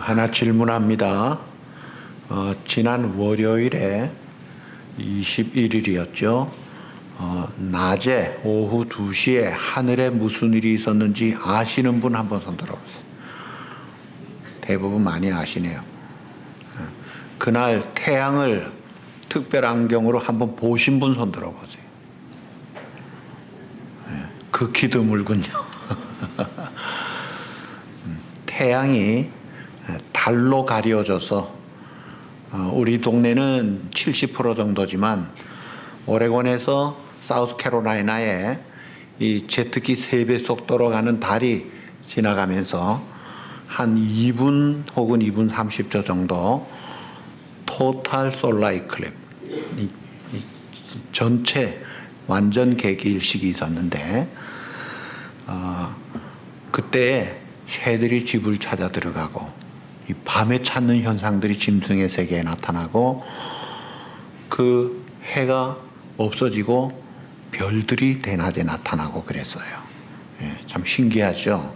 하나 질문합니다. 지난 월요일에 21일이었죠. 낮에 오후 2시에 하늘에 무슨 일이 있었는지 아시는 분 한번 손 들어보세요. 대부분 많이 아시네요. 그날 태양을 특별 안경으로 한번 보신 분 손 들어보세요. 극히 드물군요. 태양이 달로 가려져서 우리 동네는 70% 정도지만 오레곤에서 사우스캐롤라이나에 이 제트기 3배 속도로 가는 달이 지나가면서 한 2분 혹은 2분 30초 정도 토탈 솔라 이클립 전체 완전 개기일식이 있었는데 그때 새들이 집을 찾아 들어가고 이 밤에 찾는 현상들이 짐승의 세계에 나타나고 그 해가 없어지고 별들이 대낮에 나타나고 그랬어요. 참 신기하죠.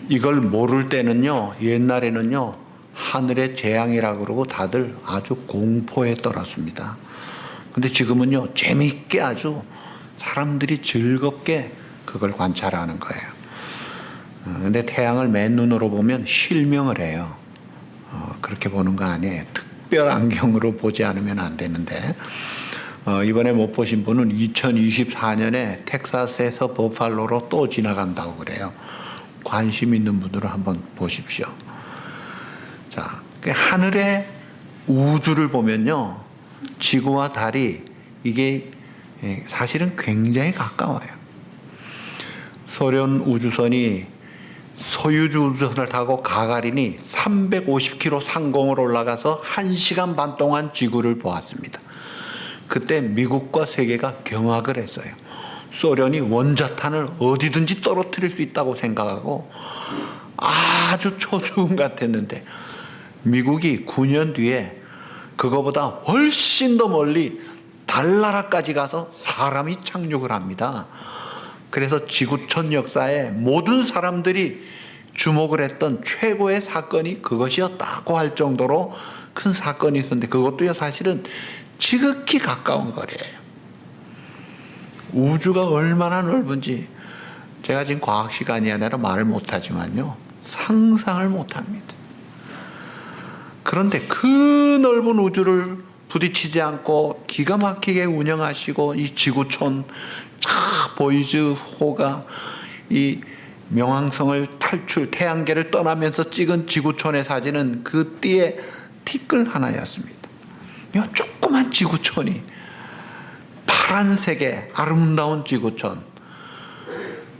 이걸 모를 때는요, 옛날에는요 하늘의 재앙이라고 그러고 다들 아주 공포에 떨었습니다. 근데 지금은요 재미있게 아주 사람들이 즐겁게 그걸 관찰하는 거예요. 근데 태양을 맨눈으로 보면 실명을 해요. 그렇게 보는 거 아니에요. 특별 안경으로 보지 않으면 안 되는데 이번에 못 보신 분은 2024년에 텍사스에서 버팔로로 또 지나간다고 그래요. 관심 있는 분들은 한번 보십시오. 자, 하늘의 우주를 보면요, 지구와 달이 이게 사실은 굉장히 가까워요. 소련 우주선이 소유주 우주선을 타고 가가린이 350km 상공을 올라가서 1시간 반 동안 지구를 보았습니다. 그때 미국과 세계가 경악을 했어요. 소련이 원자탄을 어디든지 떨어뜨릴 수 있다고 생각하고 아주 초수음 같았는데 미국이 9년 뒤에 그거보다 훨씬 더 멀리 달나라까지 가서 사람이 착륙을 합니다. 그래서 지구촌 역사에 모든 사람들이 주목을 했던 최고의 사건이 그것이었다고 할 정도로 큰 사건이 있었는데 그것도요 사실은 지극히 가까운 거리예요. 우주가 얼마나 넓은지 제가 지금 과학 시간이 아니라 말을 못하지만요 상상을 못합니다. 그런데 그 넓은 우주를 부딪히지 않고 기가 막히게 운영하시고 이 지구촌 보이즈호가 이 명왕성을 탈출 태양계를 떠나면서 찍은 지구촌의 사진은 그 띠에 티끌 하나였습니다. 이 조그만 지구촌이 파란색의 아름다운 지구촌,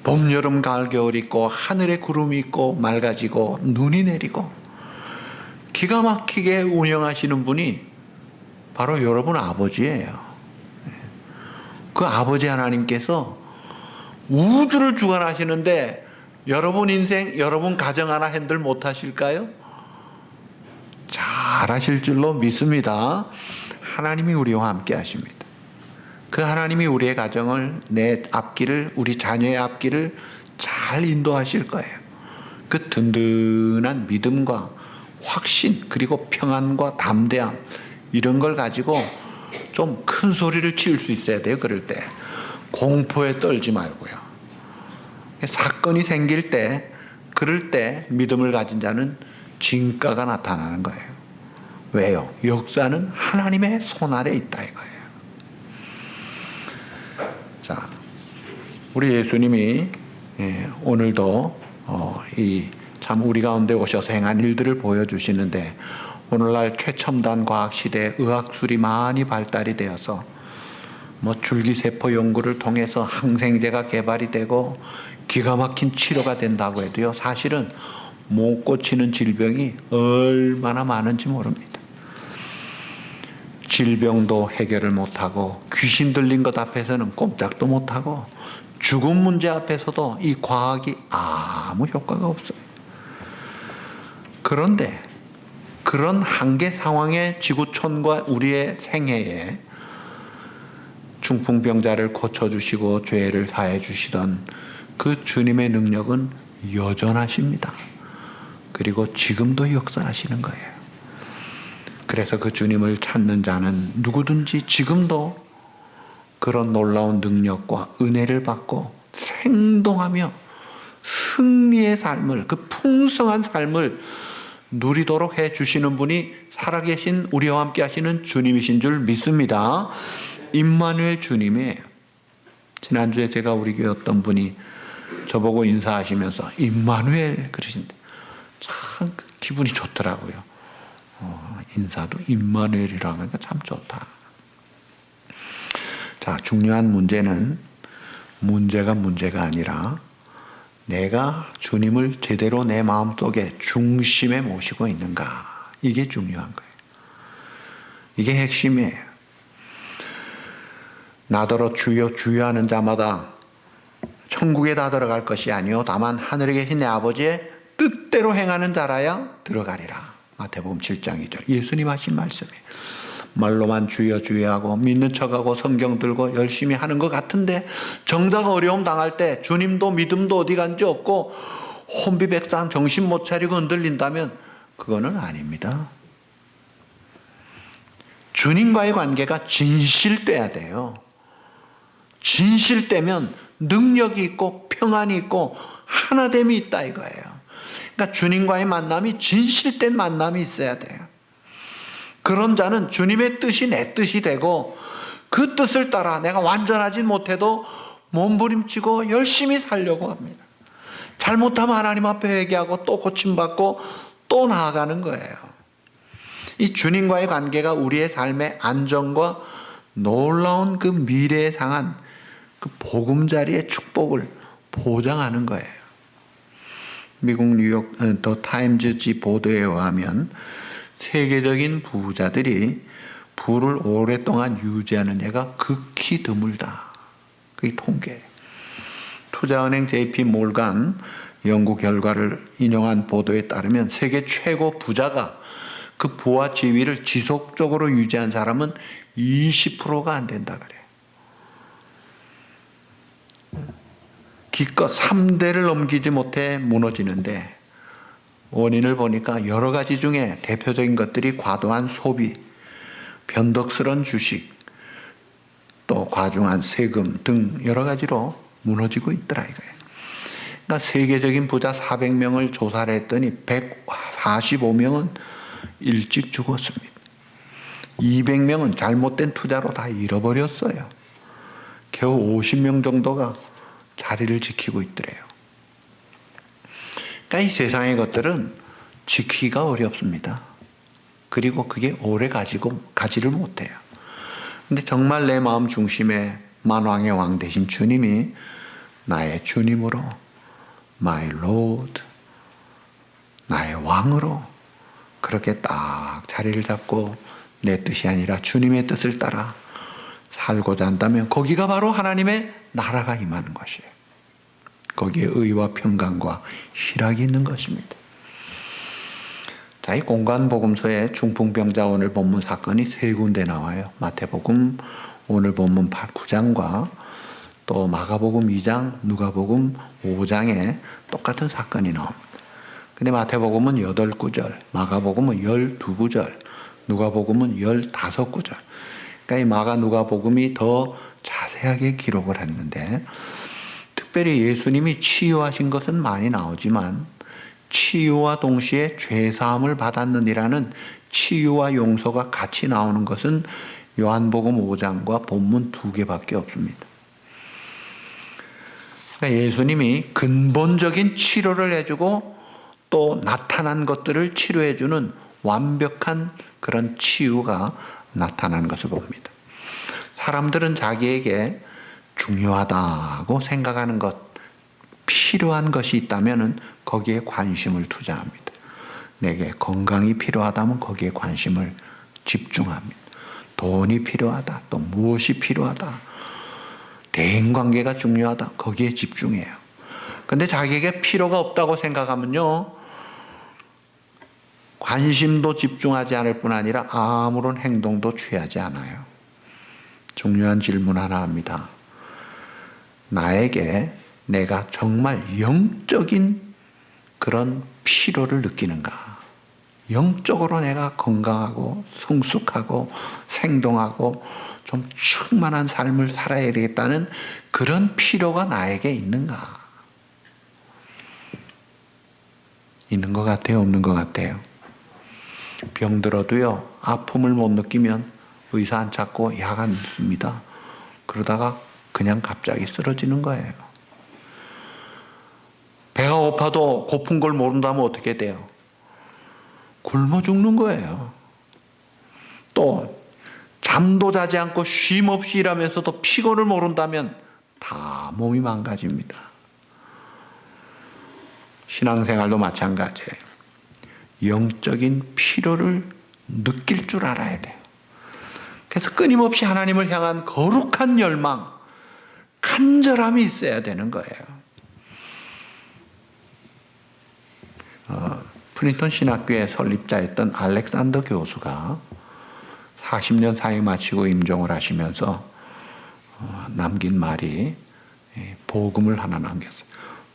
봄, 여름, 가을, 겨울 있고 하늘에 구름이 있고 맑아지고 눈이 내리고 기가 막히게 운영하시는 분이 바로 여러분 아버지예요. 그 아버지 하나님께서 우주를 주관하시는데 여러분 인생, 여러분 가정 하나 핸들 못 하실까요? 잘 하실 줄로 믿습니다. 하나님이 우리와 함께 하십니다. 그 하나님이 우리의 가정을, 내 앞길을, 우리 자녀의 앞길을 잘 인도하실 거예요. 그 든든한 믿음과 확신, 그리고 평안과 담대함, 이런 걸 가지고 좀 큰 소리를 칠 수 있어야 돼요. 그럴 때 공포에 떨지 말고요. 사건이 생길 때, 그럴 때 믿음을 가진 자는 진가가 나타나는 거예요. 왜요? 역사는 하나님의 손 아래 있다 이거예요. 자, 우리 예수님이 오늘도 참 우리 가운데 오셔서 행한 일들을 보여주시는데 오늘날 최첨단 과학 시대에 의학술이 많이 발달이 되어서 줄기세포 연구를 통해서 항생제가 개발이 되고 기가 막힌 치료가 된다고 해도요 사실은 못 고치는 질병이 얼마나 많은지 모릅니다. 질병도 해결을 못하고 귀신 들린 것 앞에서는 꼼짝도 못하고 죽음 문제 앞에서도 이 과학이 아무 효과가 없어요. 그런데 그런 한계 상황의 지구촌과 우리의 생애에 중풍병자를 고쳐주시고 죄를 사해 주시던 그 주님의 능력은 여전하십니다. 그리고 지금도 역사하시는 거예요. 그래서 그 주님을 찾는 자는 누구든지 지금도 그런 놀라운 능력과 은혜를 받고 생동하며 승리의 삶을, 그 풍성한 삶을 누리도록 해주시는 분이 살아계신 우리와 함께 하시는 주님이신 줄 믿습니다. 임마누엘 주님이에요. 지난주에 제가 우리 교회 어떤 분이 저보고 인사하시면서 임마누엘 그러신데 참 기분이 좋더라고요. 인사도 임마누엘이라고 하니까 참 좋다. 자, 중요한 문제는 문제가 아니라 내가 주님을 제대로 내 마음속에 중심에 모시고 있는가, 이게 중요한 거예요. 이게 핵심이에요. 나더러 주여 주여 하는 자마다 천국에 다 들어갈 것이 아니요 다만 하늘에 계신 내 아버지의 뜻대로 행하는 자라야 들어가리라. 마태복음 7장 2절 예수님 하신 말씀이에요. 말로만 주여 주여 하고 믿는 척하고 성경 들고 열심히 하는 것 같은데 정작 어려움 당할 때 주님도 믿음도 어디 간지 없고 혼비백산 정신 못 차리고 흔들린다면 그거는 아닙니다. 주님과의 관계가 진실돼야 돼요. 진실되면 능력이 있고 평안이 있고 하나됨이 있다 이거예요. 그러니까 주님과의 만남이 진실된 만남이 있어야 돼요. 그런 자는 주님의 뜻이 내 뜻이 되고 그 뜻을 따라 내가 완전하진 못해도 몸부림치고 열심히 살려고 합니다. 잘못하면 하나님 앞에 회개하고 또 고침받고 또 나아가는 거예요. 이 주님과의 관계가 우리의 삶의 안정과 놀라운 그 미래에 상한 그 보금자리의 축복을 보장하는 거예요. 미국 뉴욕 더 타임즈지 보도에 의하면 세계적인 부자들이 부를 오랫동안 유지하는 예가 극히 드물다. 그게 통계예요. 투자은행 JP 몰간 연구 결과를 인용한 보도에 따르면 세계 최고 부자가 그 부와 지위를 지속적으로 유지한 사람은 20%가 안 된다 그래요. 기껏 3대를 넘기지 못해 무너지는데 원인을 보니까 여러 가지 중에 대표적인 것들이 과도한 소비, 변덕스러운 주식, 또 과중한 세금 등 여러 가지로 무너지고 있더라 이거예요. 그러니까 세계적인 부자 400명을 조사를 했더니 145명은 일찍 죽었습니다. 200명은 잘못된 투자로 다 잃어버렸어요. 겨우 50명 정도가 자리를 지키고 있더래요. 그러니까 이 세상의 것들은 지키기가 어렵습니다. 그리고 그게 오래 가지를 못해요. 근데 정말 내 마음 중심에 만왕의 왕 되신 주님이 나의 주님으로, my Lord, 나의 왕으로 그렇게 딱 자리를 잡고 내 뜻이 아니라 주님의 뜻을 따라 살고자 한다면 거기가 바로 하나님의 나라가 임하는 것이에요. 거기에 의와 평강과 희락이 있는 것입니다. 자, 이 공관복음서에 중풍병자 오늘 본문 사건이 세 군데 나와요. 마태복음 오늘 본문 9장과 또 마가복음 2장, 누가복음 5장에 똑같은 사건이 나옵니다. 근데 마태복음은 8구절, 마가복음은 12구절, 누가복음은 15구절. 그러니까 이 마가 누가복음이 더 자세하게 기록을 했는데 특별히 예수님이 치유하신 것은 많이 나오지만 치유와 동시에 죄사함을 받았느니라는 치유와 용서가 같이 나오는 것은 요한복음 5장과 본문 2개밖에 없습니다. 그러니까 예수님이 근본적인 치료를 해주고 또 나타난 것들을 치료해주는 완벽한 그런 치유가 나타난 것을 봅니다. 사람들은 자기에게 중요하다고 생각하는 것, 필요한 것이 있다면 거기에 관심을 투자합니다. 내게 건강이 필요하다면 거기에 관심을 집중합니다. 돈이 필요하다, 또 무엇이 필요하다, 대인관계가 중요하다, 거기에 집중해요. 근데 자기에게 필요가 없다고 생각하면요, 관심도 집중하지 않을 뿐 아니라 아무런 행동도 취하지 않아요. 중요한 질문 하나 합니다. 나에게 내가 정말 영적인 그런 피로를 느끼는가? 영적으로 내가 건강하고 성숙하고 생동하고 좀 충만한 삶을 살아야 되겠다는 그런 필요가 나에게 있는가? 있는 것 같아요? 없는 것 같아요? 병들어도요, 아픔을 못 느끼면 의사 안 찾고 약 안 씁니다. 그러다가 그냥 갑자기 쓰러지는 거예요. 배가 고파도 고픈 걸 모른다면 어떻게 돼요? 굶어 죽는 거예요. 또 잠도 자지 않고 쉼 없이 일하면서도 피곤을 모른다면 다 몸이 망가집니다. 신앙생활도 마찬가지예요. 영적인 필요를 느낄 줄 알아야 돼요. 그래서 끊임없이 하나님을 향한 거룩한 열망, 간절함이 있어야 되는 거예요. 프린턴 신학교의 설립자였던 알렉산더 교수가 40년 사역 마치고 임종을 하시면서 남긴 말이 복음을 하나 남겼어요.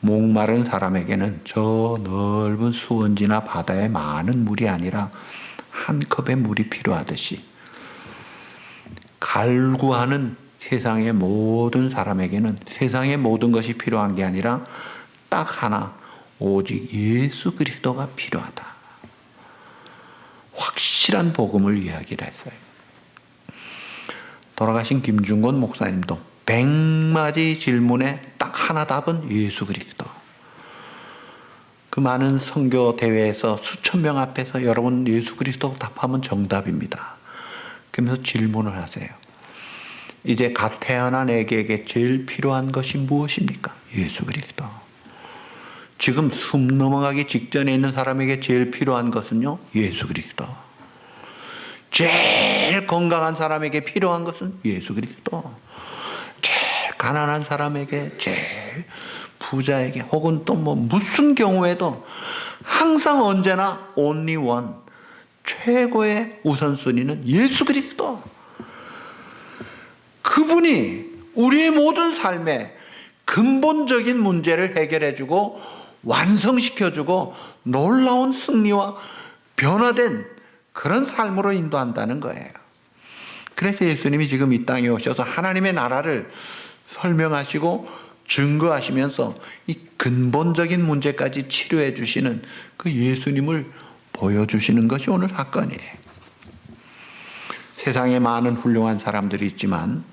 목마른 사람에게는 저 넓은 수원지나 바다에 많은 물이 아니라 한 컵의 물이 필요하듯이 갈구하는 세상의 모든 사람에게는 세상의 모든 것이 필요한 게 아니라 딱 하나, 오직 예수 그리스도가 필요하다. 확실한 복음을 이야기를 했어요. 돌아가신 김중건 목사님도 100마디 질문에 딱 하나 답은 예수 그리스도. 그 많은 선교 대회에서 수천 명 앞에서 여러분 예수 그리스도 답하면 정답입니다. 그러면서 질문을 하세요. 이제 갓 태어난 애기에게 제일 필요한 것이 무엇입니까? 예수 그리스도. 지금 숨 넘어가기 직전에 있는 사람에게 제일 필요한 것은요, 예수 그리스도. 제일 건강한 사람에게 필요한 것은 예수 그리스도. 제일 가난한 사람에게, 제일 부자에게, 혹은 또 뭐 무슨 경우에도 항상 언제나 only one, 최고의 우선순위는 예수 그리스도. 그분이 우리의 모든 삶에 근본적인 문제를 해결해주고 완성시켜주고 놀라운 승리와 변화된 그런 삶으로 인도한다는 거예요. 그래서 예수님이 지금 이 땅에 오셔서 하나님의 나라를 설명하시고 증거하시면서 이 근본적인 문제까지 치료해 주시는 그 예수님을 보여주시는 것이 오늘 사건이에요. 세상에 많은 훌륭한 사람들이 있지만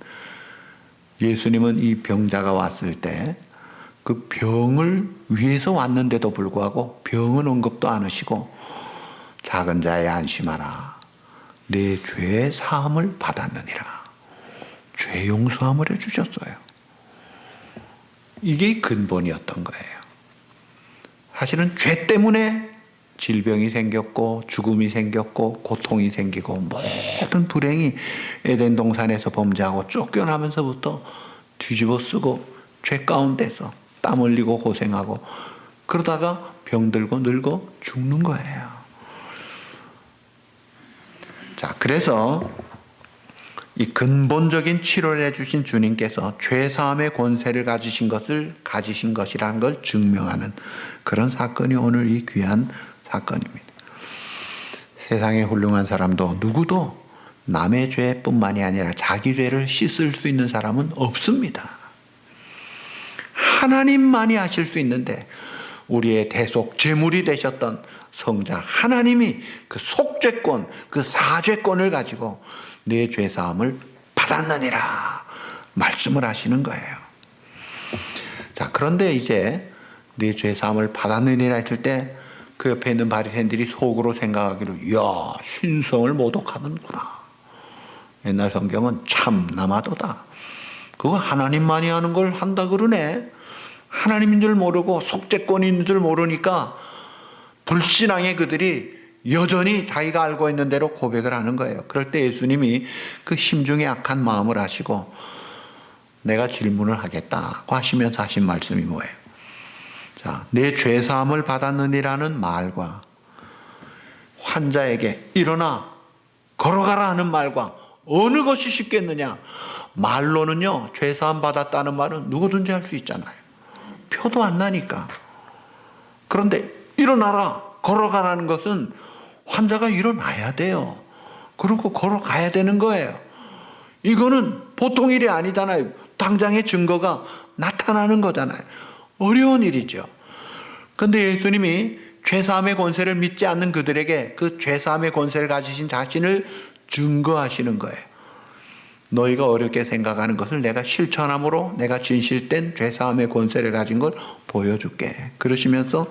예수님은 이 병자가 왔을 때 그 병을 위해서 왔는데도 불구하고 병은 언급도 안 하시고 작은 자에 안심하라. 내 죄의 사함을 받았느니라. 죄 용서함을 해주셨어요. 이게 근본이었던 거예요. 사실은 죄 때문에 질병이 생겼고 죽음이 생겼고 고통이 생기고 모든 불행이 에덴 동산에서 범죄하고 쫓겨나면서부터 뒤집어 쓰고 죄 가운데서 땀 흘리고 고생하고 그러다가 병들고 늙어 죽는 거예요. 자, 그래서 이 근본적인 치료를 해주신 주님께서 죄사함의 권세를 가지신 것이라는 걸 증명하는 그런 사건이 오늘 이 귀한 사건입니다. 세상에 훌륭한 사람도 누구도 남의 죄뿐만이 아니라 자기 죄를 씻을 수 있는 사람은 없습니다. 하나님만이 하실 수 있는데 우리의 대속 제물이 되셨던 성자 하나님이 그 속죄권, 그 사죄권을 가지고 내 죄사함을 받았느니라 말씀을 하시는 거예요. 자, 그런데 이제 내 죄사함을 받았느니라 했을 때 그 옆에 있는 바리새인들이 속으로 생각하기를, 이야, 신성을 모독하는구나. 옛날 성경은 참나마도다. 그거 하나님만이 하는 걸 한다 그러네. 하나님인 줄 모르고 속죄권이 있는 줄 모르니까 불신앙의 그들이 여전히 자기가 알고 있는 대로 고백을 하는 거예요. 그럴 때 예수님이 그 심중에 악한 마음을 아시고 내가 질문을 하겠다고 하시면서 하신 말씀이 뭐예요? 자, 내 죄사함을 받았느니라는 말과 환자에게 일어나 걸어가라 하는 말과 어느 것이 쉽겠느냐? 말로는요, 죄사함 받았다는 말은 누구든지 할 수 있잖아요. 표도 안 나니까. 그런데 일어나라, 걸어가라는 것은 환자가 일어나야 돼요. 그리고 걸어가야 되는 거예요. 이거는 보통 일이 아니잖아요. 당장의 증거가 나타나는 거잖아요. 어려운 일이죠. 그런데 예수님이 죄사함의 권세를 믿지 않는 그들에게 그 죄사함의 권세를 가지신 자신을 증거하시는 거예요. 너희가 어렵게 생각하는 것을 내가 실천함으로 내가 진실된 죄사함의 권세를 가진 걸 보여줄게. 그러시면서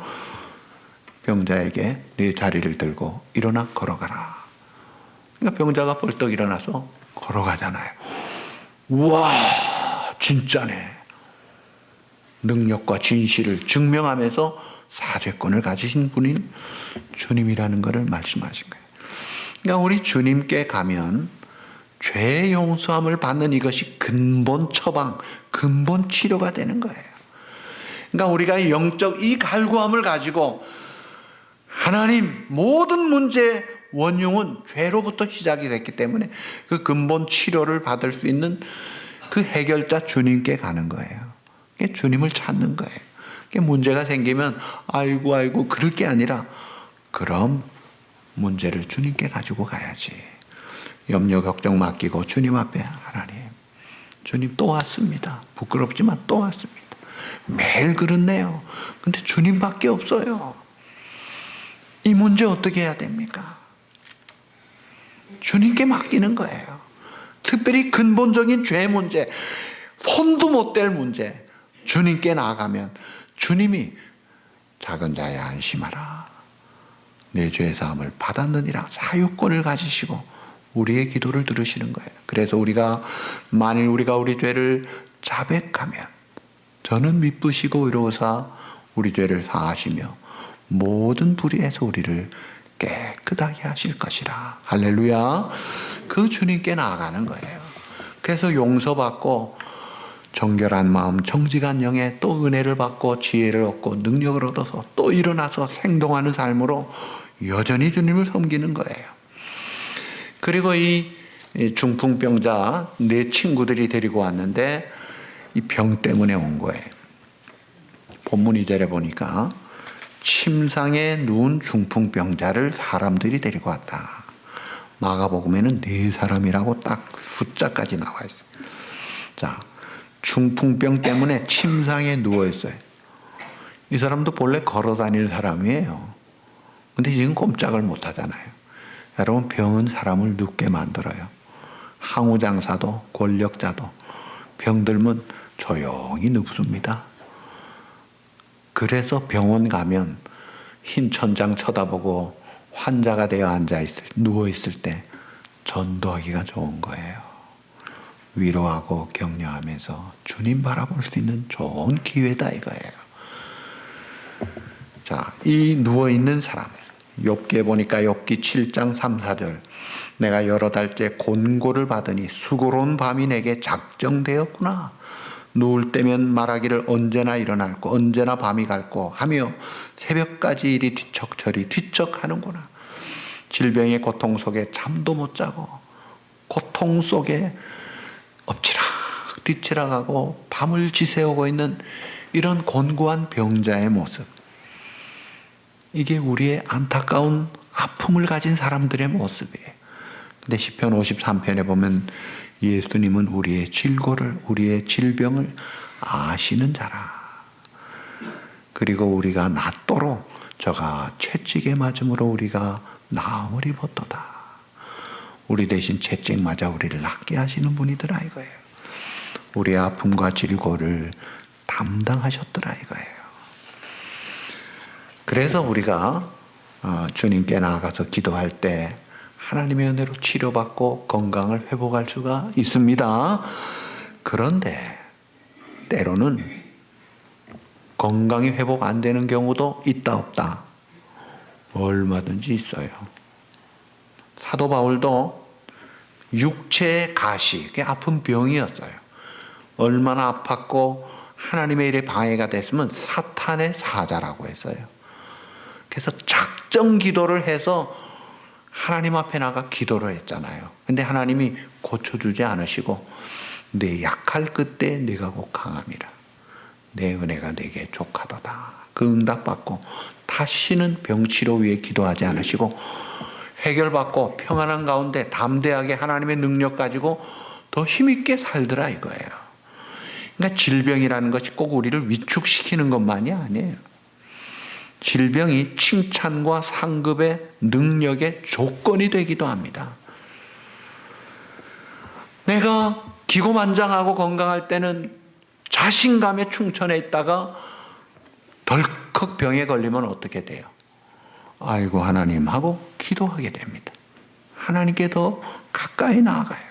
병자에게 네 자리를 들고 일어나 걸어가라. 그러니까 병자가 벌떡 일어나서 걸어가잖아요. 우와, 진짜네. 능력과 진실을 증명하면서 사죄권을 가지신 분인 주님이라는 것을 말씀하신 거예요. 그러니까 우리 주님께 가면 죄 용서함을 받는 이것이 근본 처방, 근본 치료가 되는 거예요. 그러니까 우리가 영적 이 갈구함을 가지고 하나님, 모든 문제의 원흉은 죄로부터 시작이 됐기 때문에 그 근본 치료를 받을 수 있는 그 해결자 주님께 가는 거예요. 주님을 찾는 거예요. 문제가 생기면 아이고 그럴 게 아니라 그럼 문제를 주님께 가지고 가야지. 염려 걱정 맡기고 주님 앞에 하나님, 주님 또 왔습니다. 부끄럽지만 또 왔습니다. 매일 그렇네요. 근데 주님밖에 없어요. 이 문제 어떻게 해야 됩니까? 주님께 맡기는 거예요. 특별히 근본적인 죄 문제, 손도 못 댈 문제, 주님께 나아가면 주님이 작은 자야 안심하라. 내 죄 사함을 받았느니라. 사유권을 가지시고 우리의 기도를 들으시는 거예요. 그래서 만일 우리가 우리 죄를 자백하면 저는 미쁘시고 의로우사 우리 죄를 사하시며 모든 불의에서 우리를 깨끗하게 하실 것이라. 할렐루야. 그 주님께 나아가는 거예요. 그래서 용서받고 정결한 마음, 정직한 영에 또 은혜를 받고 지혜를 얻고 능력을 얻어서 또 일어나서 행동하는 삶으로 여전히 주님을 섬기는 거예요. 그리고 이 중풍병자 내 친구들이 데리고 왔는데 이 병 때문에 온 거예요. 본문 2절에 보니까 침상에 누운 중풍병자를 사람들이 데리고 왔다. 마가복음에는 4사람이라고 딱 숫자까지 나와 있어요. 자, 중풍병 때문에 침상에 누워 있어요. 이 사람도 본래 걸어 다닐 사람이에요. 근데 지금 꼼짝을 못 하잖아요. 여러분, 병은 사람을 눕게 만들어요. 항우장사도 권력자도 병 들면 조용히 눕습니다. 그래서 병원 가면 흰 천장 쳐다보고 환자가 되어 누워있을 때 전도하기가 좋은 거예요. 위로하고 격려하면서 주님 바라볼 수 있는 좋은 기회다 이거예요. 자, 이 누워있는 사람, 욥기에 보니까 욥기 7장 3, 4절 내가 여러 달째 곤고를 받으니 수고로운 밤이 내게 작정되었구나. 누울 때면 말하기를 언제나 일어날고 언제나 밤이 갈고 하며 새벽까지 일이 뒤척저리 뒤척하는구나. 질병의 고통 속에 잠도 못 자고 고통 속에 엎치락 뒤치락하고 밤을 지새우고 있는 이런 곤고한 병자의 모습, 이게 우리의 안타까운 아픔을 가진 사람들의 모습이에요. 근데 시편 53편에 보면 예수님은 우리의 질고를, 우리의 질병을 아시는 자라. 그리고 우리가 낫도록 저가 채찍에 맞음으로 우리가 나음을 입었도다. 우리 대신 채찍 맞아 우리를 낫게 하시는 분이더라 이거예요. 우리의 아픔과 질고를 담당하셨더라 이거예요. 그래서 우리가 주님께 나아가서 기도할 때 하나님의 은혜로 치료받고 건강을 회복할 수가 있습니다. 그런데 때로는 건강이 회복 안 되는 경우도 있다 없다? 얼마든지 있어요. 사도 바울도 육체의 가시, 그게 아픈 병이었어요. 얼마나 아팠고 하나님의 일에 방해가 됐으면 사탄의 사자라고 했어요. 그래서 작정 기도를 해서 하나님 앞에 나가 기도를 했잖아요. 근데 하나님이 고쳐주지 않으시고 내 약할 그때 네가 곧 강함이라. 내 은혜가 내게 족하도다. 그 응답받고 다시는 병치료 위해 기도하지 않으시고 해결받고 평안한 가운데 담대하게 하나님의 능력 가지고 더 힘있게 살더라 이거예요. 그러니까 질병이라는 것이 꼭 우리를 위축시키는 것만이 아니에요. 질병이 칭찬과 상급의 능력의 조건이 되기도 합니다. 내가 기고만장하고 건강할 때는 자신감에 충천해 있다가 덜컥 병에 걸리면 어떻게 돼요? 아이고 하나님 하고 기도하게 됩니다. 하나님께 더 가까이 나아가요.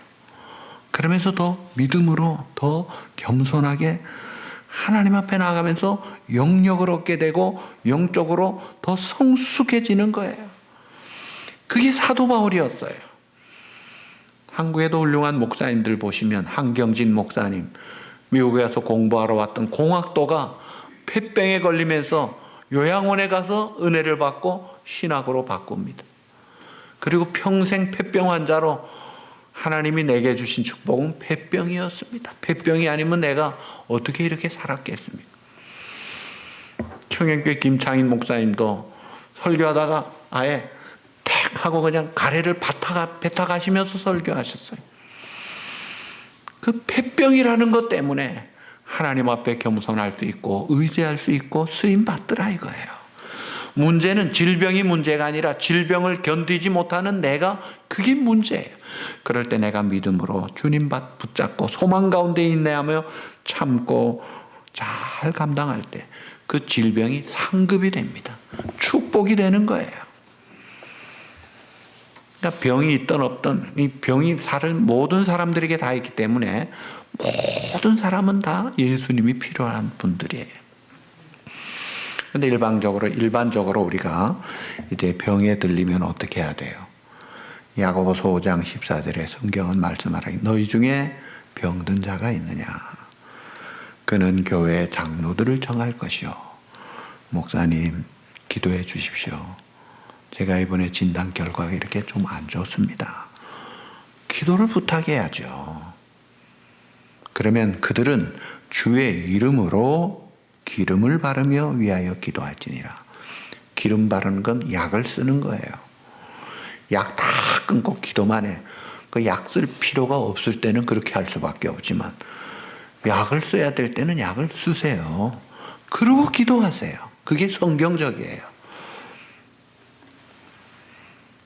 그러면서 더 믿음으로 더 겸손하게 하나님 앞에 나아가면서 영력을 얻게 되고 영적으로 더 성숙해지는 거예요. 그게 사도 바울이었어요. 한국에도 훌륭한 목사님들 보시면 한경진 목사님, 미국에 가서 공부하러 왔던 공학도가 폐병에 걸리면서 요양원에 가서 은혜를 받고 신학으로 바꿉니다. 그리고 평생 폐병 환자로 하나님이 내게 주신 축복은 폐병이었습니다. 폐병이 아니면 내가 어떻게 이렇게 살았겠습니까? 청년교회 김창인 목사님도 설교하다가 아예 택 하고 그냥 가래를 뱉어가시면서 설교하셨어요. 그 폐병이라는 것 때문에 하나님 앞에 겸손할 수 있고 의지할 수 있고 쓰임 받더라 이거예요. 문제는 질병이 문제가 아니라 질병을 견디지 못하는 내가 그게 문제예요. 그럴 때 내가 믿음으로 주님 붙잡고 소망 가운데 인내하며 참고 잘 감당할 때 그 질병이 상급이 됩니다. 축복이 되는 거예요. 그러니까 병이 있든 없든 이 병이 모든 사람들에게 다 있기 때문에 모든 사람은 다 예수님이 필요한 분들이에요. 근데 일반적으로 우리가 이제 병에 들리면 어떻게 해야 돼요? 야고보서 5장 14절에 성경은 말씀하라니 너희 중에 병든 자가 있느냐? 그는 교회 장로들을 정할 것이요. 목사님 기도해 주십시오. 제가 이번에 진단 결과가 이렇게 좀 안 좋습니다. 기도를 부탁해야죠. 그러면 그들은 주의 이름으로 기름을 바르며 위하여 기도할지니라. 기름 바르는 건 약을 쓰는 거예요. 약 다 끊고 기도만 해. 그 약 쓸 필요가 없을 때는 그렇게 할 수밖에 없지만 약을 써야 될 때는 약을 쓰세요. 그러고 기도하세요. 그게 성경적이에요.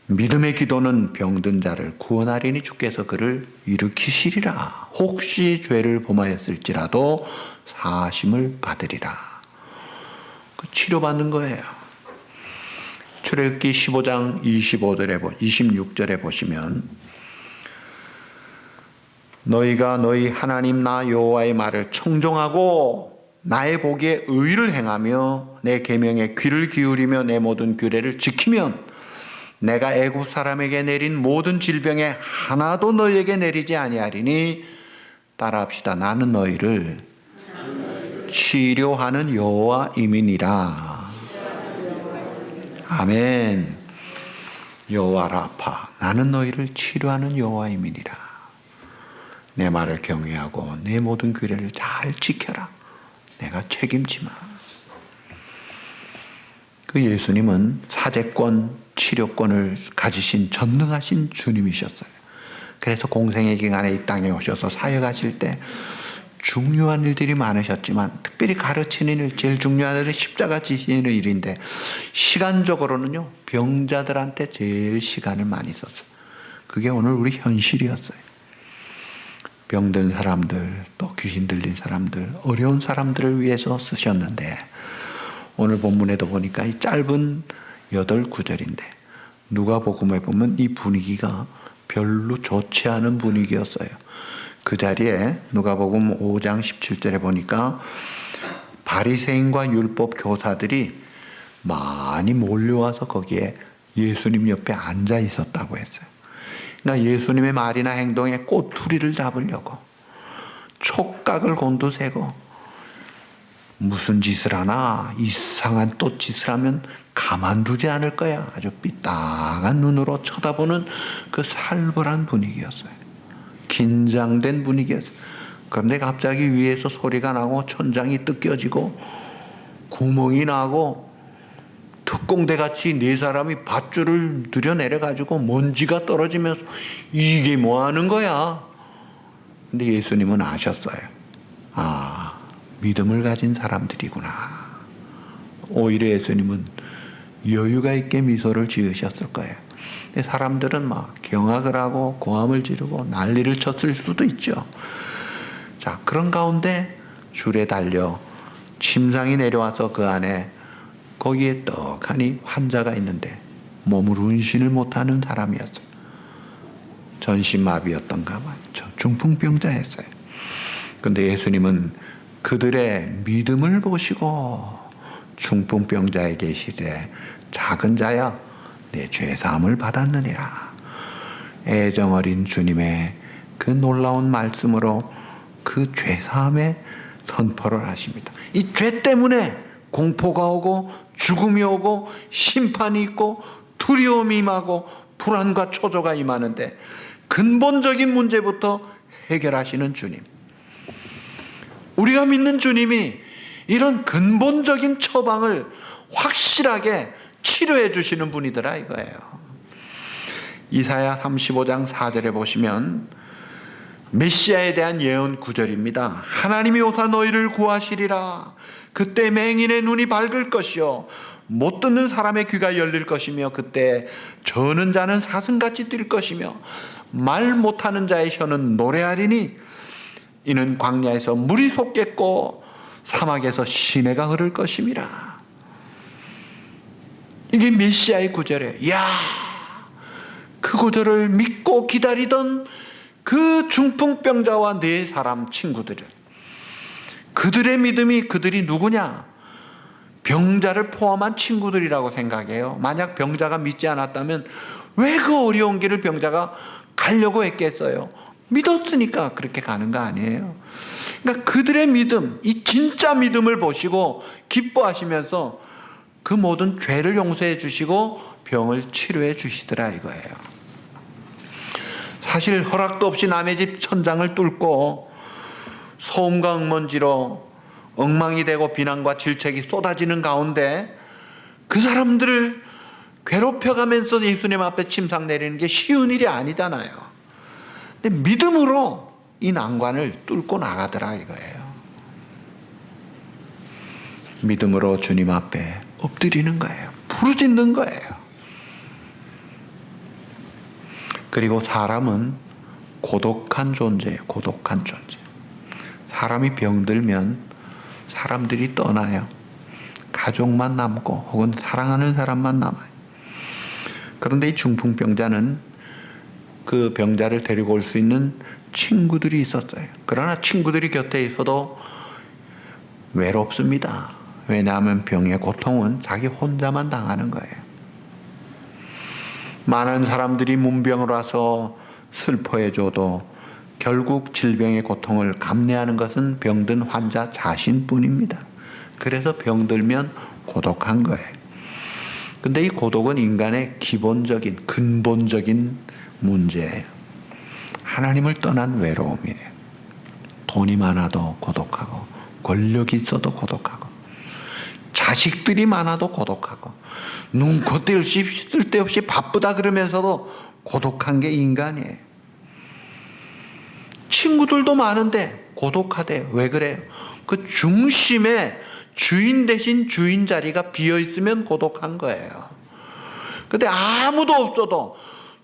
믿음의 기도는 병든 자를 구원하리니 주께서 그를 일으키시리라. 혹시 죄를 범하였을지라도 사심을 받으리라. 그 치료받는 거예요. 출애굽기 15장 26절에 보시면 너희가 너희 하나님 나 여호와의 말을 청종하고 나의 보기에 의를 행하며 내 계명에 귀를 기울이며 내 모든 규례를 지키면 내가 애굽 사람에게 내린 모든 질병에 하나도 너희에게 내리지 아니하리니 따라합시다. 나는 너희를 치료하는 여호와임이니라. 아멘. 여호와 라파, 나는 너희를 치료하는 여호와임이니라. 내 말을 경외하고 내 모든 규례를 잘 지켜라. 내가 책임지마. 그 예수님은 사제권, 치료권을 가지신 전능하신 주님이셨어요. 그래서 공생의 기간에 이 땅에 오셔서 사역하실 때 중요한 일들이 많으셨지만 특별히 가르치는 일, 제일 중요한 일은 십자가 지시는 일인데 시간적으로는요 병자들한테 제일 시간을 많이 썼어요. 그게 오늘 우리 현실이었어요. 병든 사람들, 또 귀신 들린 사람들, 어려운 사람들을 위해서 쓰셨는데 오늘 본문에도 보니까 이 짧은 8구절인데 누가복음에 보면 이 분위기가 별로 좋지 않은 분위기였어요. 그 자리에 누가복음 5장 17절에 보니까 바리새인과 율법 교사들이 많이 몰려와서 거기에 예수님 옆에 앉아 있었다고 했어요. 그러니까 예수님의 말이나 행동에 꼬투리를 잡으려고 촉각을 곤두세고 무슨 짓을 하나 이상한 또 짓을 하면 가만두지 않을 거야. 아주 삐딱한 눈으로 쳐다보는 그 살벌한 분위기였어요. 긴장된 분위기였어요. 그런데 갑자기 위에서 소리가 나고 천장이 뜯겨지고 구멍이 나고 특공대같이 네 사람이 밧줄을 들여내려가지고 먼지가 떨어지면서 이게 뭐 하는 거야? 근데 예수님은 아셨어요. 아, 믿음을 가진 사람들이구나. 오히려 예수님은 여유가 있게 미소를 지으셨을 거예요. 근데 사람들은 막 경악을 하고 고함을 지르고 난리를 쳤을 수도 있죠. 자, 그런 가운데 줄에 달려 침상이 내려와서 그 안에 거기에 떡하니 환자가 있는데 몸을 운신을 못하는 사람이었어요. 전신마비였던가 봐요. 중풍병자였어요. 근데 예수님은 그들의 믿음을 보시고 중풍병자에게 이르시되 작은 자야 내 죄사함을 받았느니라. 애정어린 주님의 그 놀라운 말씀으로 그 죄사함의 선포를 하십니다. 이 죄 때문에 공포가 오고 죽음이 오고 심판이 있고 두려움이 임하고 불안과 초조가 임하는데 근본적인 문제부터 해결하시는 주님. 우리가 믿는 주님이 이런 근본적인 처방을 확실하게 치료해 주시는 분이더라 이거예요. 이사야 35장 4절에 보시면 메시아에 대한 예언 구절입니다. 하나님이 오사 너희를 구하시리라. 그때 맹인의 눈이 밝을 것이요 못 듣는 사람의 귀가 열릴 것이며 그때 저는 자는 사슴같이 뛸 것이며 말 못하는 자의 혀는 노래하리니 이는 광야에서 물이 솟겠고 사막에서 시내가 흐를 것임이라. 이게 메시아의 구절이에요. 이야, 그 구절을 믿고 기다리던 그 중풍병자와 네 사람 친구들은 그들의 믿음이 그들이 누구냐? 병자를 포함한 친구들이라고 생각해요. 만약 병자가 믿지 않았다면 왜 그 어려운 길을 병자가 가려고 했겠어요? 믿었으니까 그렇게 가는 거 아니에요. 그러니까 그들의 믿음, 이 진짜 믿음을 보시고 기뻐하시면서 그 모든 죄를 용서해 주시고 병을 치료해 주시더라 이거예요. 사실 허락도 없이 남의 집 천장을 뚫고 소음과 응먼지로 엉망이 되고 비난과 질책이 쏟아지는 가운데 그 사람들을 괴롭혀가면서 예수님 앞에 침상 내리는 게 쉬운 일이 아니잖아요. 근데 믿음으로 이 난관을 뚫고 나가더라 이거예요. 믿음으로 주님 앞에 엎드리는 거예요. 부르짖는 거예요. 그리고 사람은 고독한 존재예요. 고독한 존재. 사람이 병들면 사람들이 떠나요. 가족만 남고 혹은 사랑하는 사람만 남아요. 그런데 이 중풍병자는 그 병자를 데리고 올 수 있는 친구들이 있었어요. 그러나 친구들이 곁에 있어도 외롭습니다. 왜냐하면 병의 고통은 자기 혼자만 당하는 거예요. 많은 사람들이 문병을 와서 슬퍼해줘도 결국 질병의 고통을 감내하는 것은 병든 환자 자신뿐입니다. 그래서 병들면 고독한 거예요. 근데 이 고독은 인간의 기본적인 근본적인 문제예요. 하나님을 떠난 외로움이에요. 돈이 많아도 고독하고 권력이 있어도 고독하고 자식들이 많아도 고독하고 눈코 뜰 새 쓸데없이 바쁘다 그러면서도 고독한 게 인간이에요. 친구들도 많은데 고독하대요. 왜 그래요? 그 중심에 주인 대신 주인 자리가 비어 있으면 고독한 거예요. 근데 아무도 없어도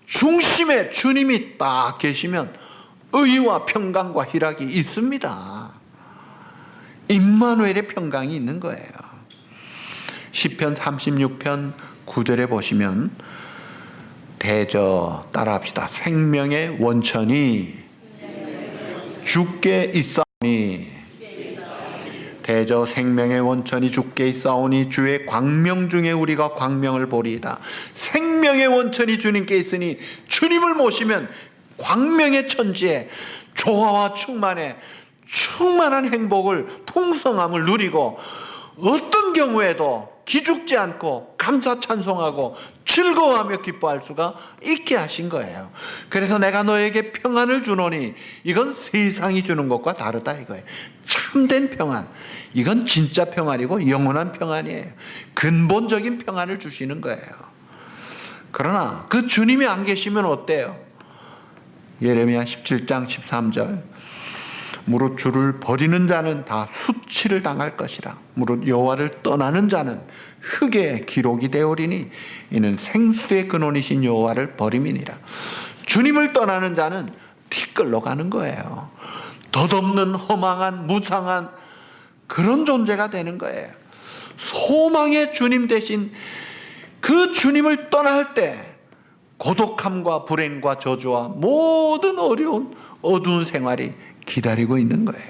중심에 주님이 딱 계시면 의와 평강과 희락이 있습니다. 임마누엘의 평강이 있는 거예요. 시편 36편 9절에 보시면 대저 따라합시다. 생명의 원천이 주께 있사오니 대저 생명의 원천이 주께 있사오니 주의 광명 중에 우리가 광명을 보리이다. 생명의 원천이 주님께 있으니 주님을 모시면 광명의 천지에 조화와 충만한 행복을 풍성함을 누리고 어떤 경우에도 기죽지 않고 감사 찬송하고 즐거워하며 기뻐할 수가 있게 하신 거예요. 그래서 내가 너에게 평안을 주노니 이건 세상이 주는 것과 다르다 이거예요. 참된 평안, 이건 진짜 평안이고 영원한 평안이에요. 근본적인 평안을 주시는 거예요. 그러나 그 주님이 안 계시면 어때요? 예레미야 17장 13절, 무릇 주를 버리는 자는 다 수치를 당할 것이라. 무릇 여호와를 떠나는 자는 흙에 기록이 되오리니 이는 생수의 근원이신 여호와를 버림이니라. 주님을 떠나는 자는 티끌로 가는 거예요. 덧없는 허망한 무상한 그런 존재가 되는 거예요. 소망의 주님 대신 그 주님을 떠날 때 고독함과 불행과 저주와 모든 어려운 어두운 생활이 기다리고 있는 거예요.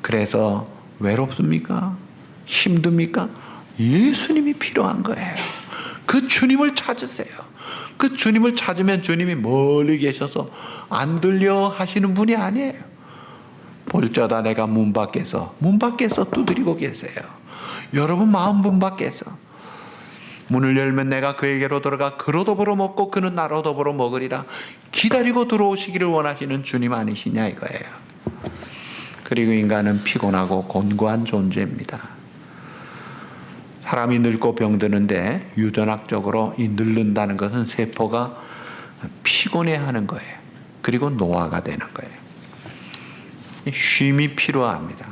그래서 외롭습니까? 힘듭니까? 예수님이 필요한 거예요. 그 주님을 찾으세요. 그 주님을 찾으면 주님이 멀리 계셔서 안 들려 하시는 분이 아니에요. 볼자다 내가 문 밖에서 두드리고 계세요. 여러분 마음 문 밖에서 문을 열면 내가 그에게로 들어가 그로 더불어 먹고 그는 나로 더불어 먹으리라. 기다리고 들어오시기를 원하시는 주님 아니시냐 이거예요. 그리고 인간은 피곤하고 곤고한 존재입니다. 사람이 늙고 병드는데 유전학적으로 이 늙는다는 것은 세포가 피곤해하는 거예요. 그리고 노화가 되는 거예요. 쉼이 필요합니다.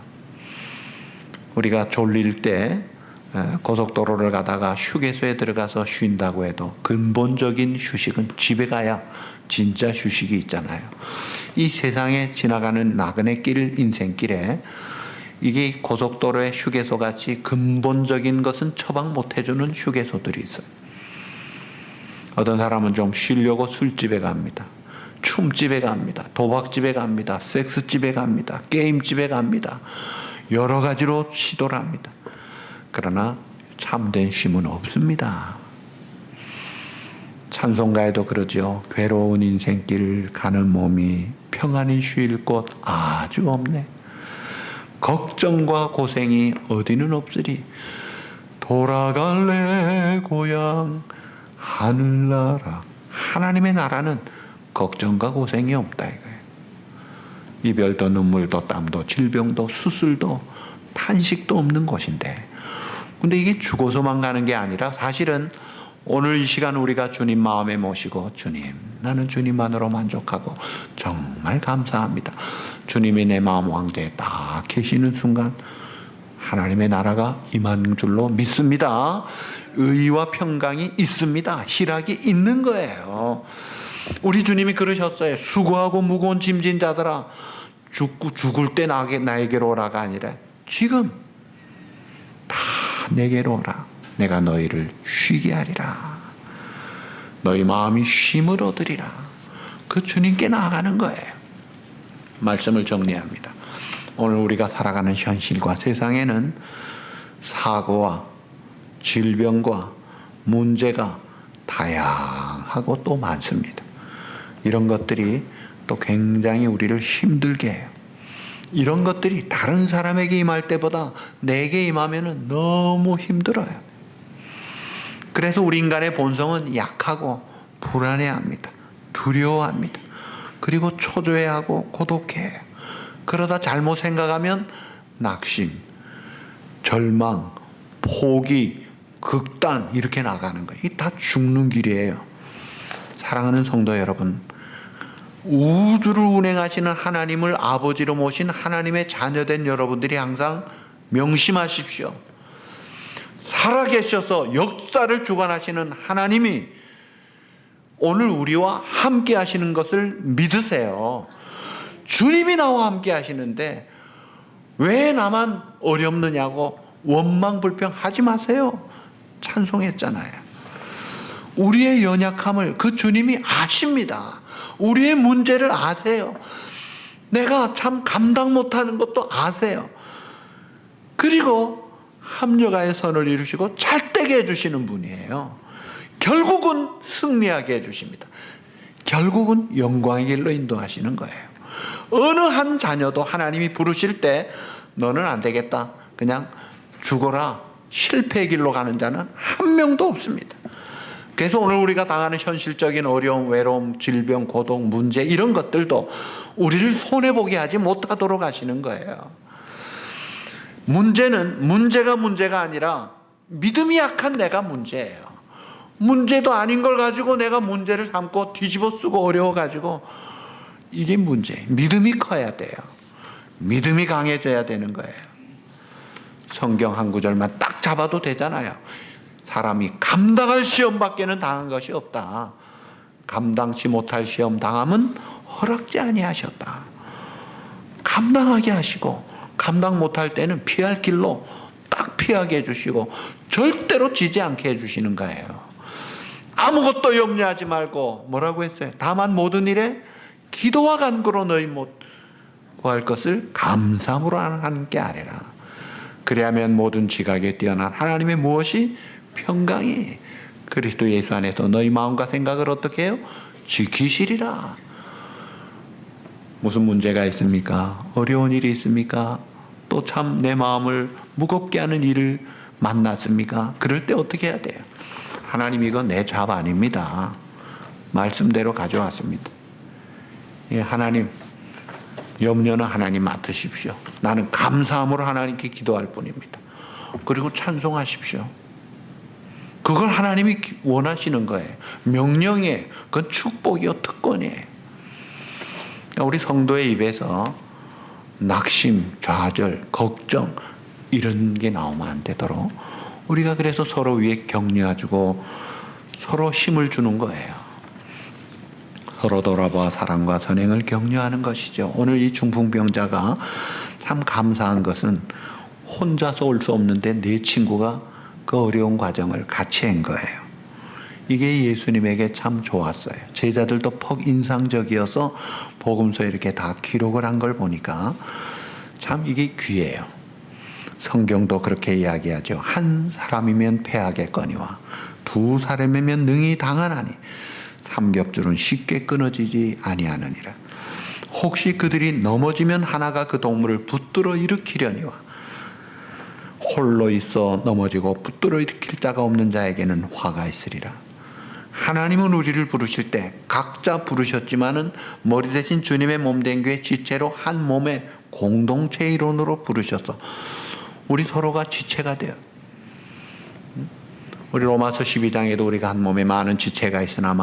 우리가 졸릴 때 고속도로를 가다가 휴게소에 들어가서 쉰다고 해도 근본적인 휴식은 집에 가야 진짜 휴식이 있잖아요. 이 세상에 지나가는 나그네 길, 인생길에 이게 고속도로의 휴게소 같이 근본적인 것은 처방 못 해주는 휴게소들이 있어요. 어떤 사람은 좀 쉬려고 술집에 갑니다. 춤집에 갑니다. 도박집에 갑니다. 섹스집에 갑니다. 게임집에 갑니다. 여러 가지로 시도를 합니다. 그러나 참된 쉼은 없습니다. 찬송가에도 그러죠. 괴로운 인생길 가는 몸이 평안히 쉴 곳 아주 없네. 걱정과 고생이 어디는 없으리. 돌아갈래 고향 하늘나라. 하나님의 나라는 걱정과 고생이 없다 이거예요. 이별도 눈물도 땀도 질병도 수술도 탄식도 없는 곳인데, 근데 이게 죽어서만 가는 게 아니라 사실은 오늘 이 시간 우리가 주님 마음에 모시고, 주님, 나는 주님만으로 만족하고 정말 감사합니다. 주님이 내 마음 왕좌에 딱 계시는 순간 하나님의 나라가 임한 줄로 믿습니다. 의와 평강이 있습니다. 희락이 있는 거예요. 우리 주님이 그러셨어요. 수고하고 무거운 짐진 자들아 죽을 때 나에게로 오라가 아니라 지금 다 내게로 오라. 내가 너희를 쉬게 하리라. 너희 마음이 쉼을 얻으리라. 그 주님께 나아가는 거예요. 말씀을 정리합니다. 오늘 우리가 살아가는 현실과 세상에는 사고와 질병과 문제가 다양하고 또 많습니다. 이런 것들이 또 굉장히 우리를 힘들게 해요. 이런 것들이 다른 사람에게 임할 때보다 내게 임하면 너무 힘들어요. 그래서 우리 인간의 본성은 약하고 불안해합니다. 두려워합니다. 그리고 초조해하고 고독해요. 그러다 잘못 생각하면 낙심, 절망, 포기, 극단 이렇게 나가는 거예요. 이게 다 죽는 길이에요. 사랑하는 성도 여러분, 우주를 운행하시는 하나님을 아버지로 모신 하나님의 자녀된 여러분들이 항상 명심하십시오. 살아계셔서 역사를 주관하시는 하나님이 오늘 우리와 함께 하시는 것을 믿으세요. 주님이 나와 함께 하시는데 왜 나만 어렵느냐고 원망 불평하지 마세요. 찬송했잖아요. 우리의 연약함을 그 주님이 아십니다. 우리의 문제를 아세요. 내가 참 감당 못하는 것도 아세요. 그리고 합력하여 선을 이루시고 잘되게 해주시는 분이에요. 결국은 승리하게 해주십니다. 결국은 영광의 길로 인도하시는 거예요. 어느 한 자녀도 하나님이 부르실 때 너는 안 되겠다, 그냥 죽어라, 실패의 길로 가는 자는 한 명도 없습니다. 그래서 오늘 우리가 당하는 현실적인 어려움, 외로움, 질병, 고독, 문제 이런 것들도 우리를 손해보게 하지 못하도록 하시는 거예요. 문제가 문제가 아니라 믿음이 약한 내가 문제예요. 문제도 아닌 걸 가지고 내가 문제를 삼고 뒤집어 쓰고 어려워가지고 이게 문제예요. 믿음이 커야 돼요. 믿음이 강해져야 되는 거예요. 성경 한 구절만 딱 잡아도 되잖아요. 사람이 감당할 시험밖에는 당한 것이 없다. 감당치 못할 시험 당함은 허락지 아니하셨다. 감당하게 하시고 감당 못할 때는 피할 길로 딱 피하게 해주시고 절대로 지지 않게 해주시는 거예요. 아무것도 염려하지 말고 뭐라고 했어요? 다만 모든 일에 기도와 간구로 너희 못 구할 것을 감사함으로 하는 게 아니라 그리하면 모든 지각에 뛰어난 하나님의 무엇이 평강이 그리스도 예수 안에서 너희 마음과 생각을 어떻게 해요? 지키시리라. 무슨 문제가 있습니까? 어려운 일이 있습니까? 또 참 내 마음을 무겁게 하는 일을 만났습니까? 그럴 때 어떻게 해야 돼요? 하나님 이거 내 잡 아닙니다. 말씀대로 가져왔습니다. 예, 하나님 염려는 하나님 맡으십시오. 나는 감사함으로 하나님께 기도할 뿐입니다. 그리고 찬송하십시오. 그걸 하나님이 원하시는 거예요. 명령이에요. 그건 축복이요 특권이에요. 우리 성도의 입에서 낙심, 좌절, 걱정 이런 게 나오면 안 되도록 우리가 그래서 서로 위에 격려해주고 서로 힘을 주는 거예요. 서로 돌아봐 사랑과 선행을 격려하는 것이죠. 오늘 이 중풍병자가 참 감사한 것은 혼자서 올 수 없는데 내 친구가 그 어려운 과정을 같이 한 거예요. 이게 예수님에게 참 좋았어요. 제자들도 퍽 인상적이어서 복음서에 이렇게 다 기록을 한 걸 보니까 참 이게 귀해요. 성경도 그렇게 이야기하죠. 한 사람이면 패하겠거니와 두 사람이면 능히 당하나니 삼겹줄은 쉽게 끊어지지 아니하느니라. 혹시 그들이 넘어지면 하나가 그 동물을 붙들어 일으키려니와 홀로 있어 넘어지고 붙들어 일으킬 자가 없는 자에게는 화가 있으리라. 하나님은 우리를 부르실 때 각자 부르셨지만은 머리 대신 주님의 몸된 교회 지체로 한 몸의 공동체 이론으로 부르셔서 우리 서로가 지체가 돼요. 우리 로마서 12장에도 우리가 한 몸에 많은 지체가 있으나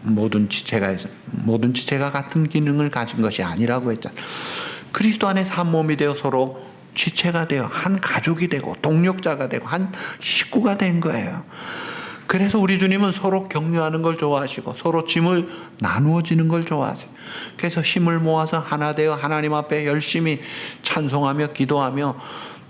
모든 지체가 같은 기능을 가진 것이 아니라고 했잖아요. 그리스도 안에서 한 몸이 되어 서로 지체가 되어 한 가족이 되고 동력자가 되고 한 식구가 된 거예요. 그래서 우리 주님은 서로 격려하는 걸 좋아하시고 서로 짐을 나누어지는 걸 좋아하세요. 그래서 힘을 모아서 하나 되어 하나님 앞에 열심히 찬송하며 기도하며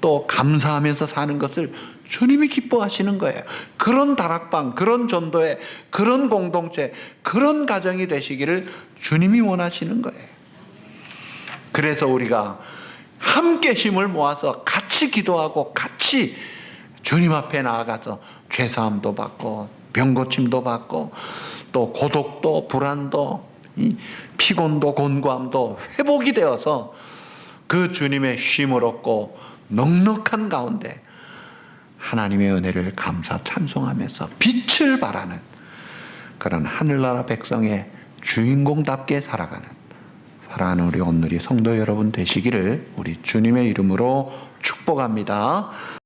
또 감사하면서 사는 것을 주님이 기뻐하시는 거예요. 그런 다락방, 그런 전도회, 그런 공동체, 그런 가정이 되시기를 주님이 원하시는 거예요. 그래서 우리가 함께 힘을 모아서 같이 기도하고 같이 주님 앞에 나아가서 죄사함도 받고 병고침도 받고 또 고독도 불안도 피곤도 곤고함도 회복이 되어서 그 주님의 쉼을 얻고 넉넉한 가운데 하나님의 은혜를 감사 찬송하면서 빛을 발하는 그런 하늘나라 백성의 주인공답게 살아가는 사랑하는 우리 온누리 성도 여러분 되시기를 우리 주님의 이름으로 축복합니다.